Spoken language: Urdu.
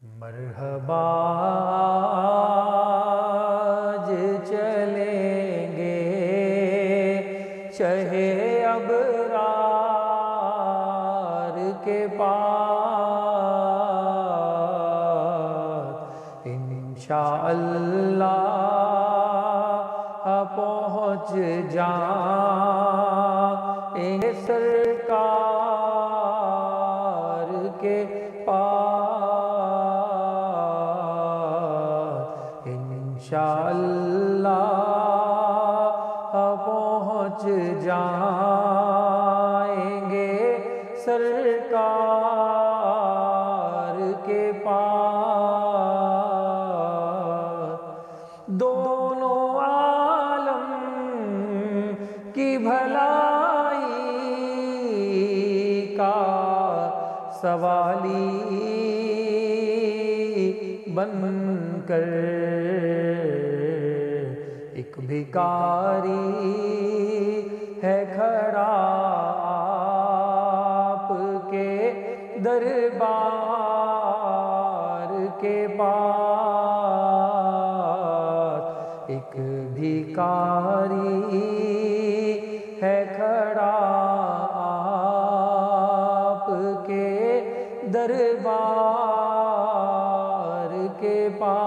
مرحبا آج چلیں گے چہے ابرار کے پاس انشاءاللہ پہنچ جائیں گے سرکار کے پاس انشاءاللہ پہنچ جائیں گے سرکار کے پاس دونوں عالم کی بھلائی کا سوالی بن کر ایک بھکاری ہے کھڑا آپ کے دربار کے پاس ایک بھکاری ہے کھڑا آپ کے دربار کے پاس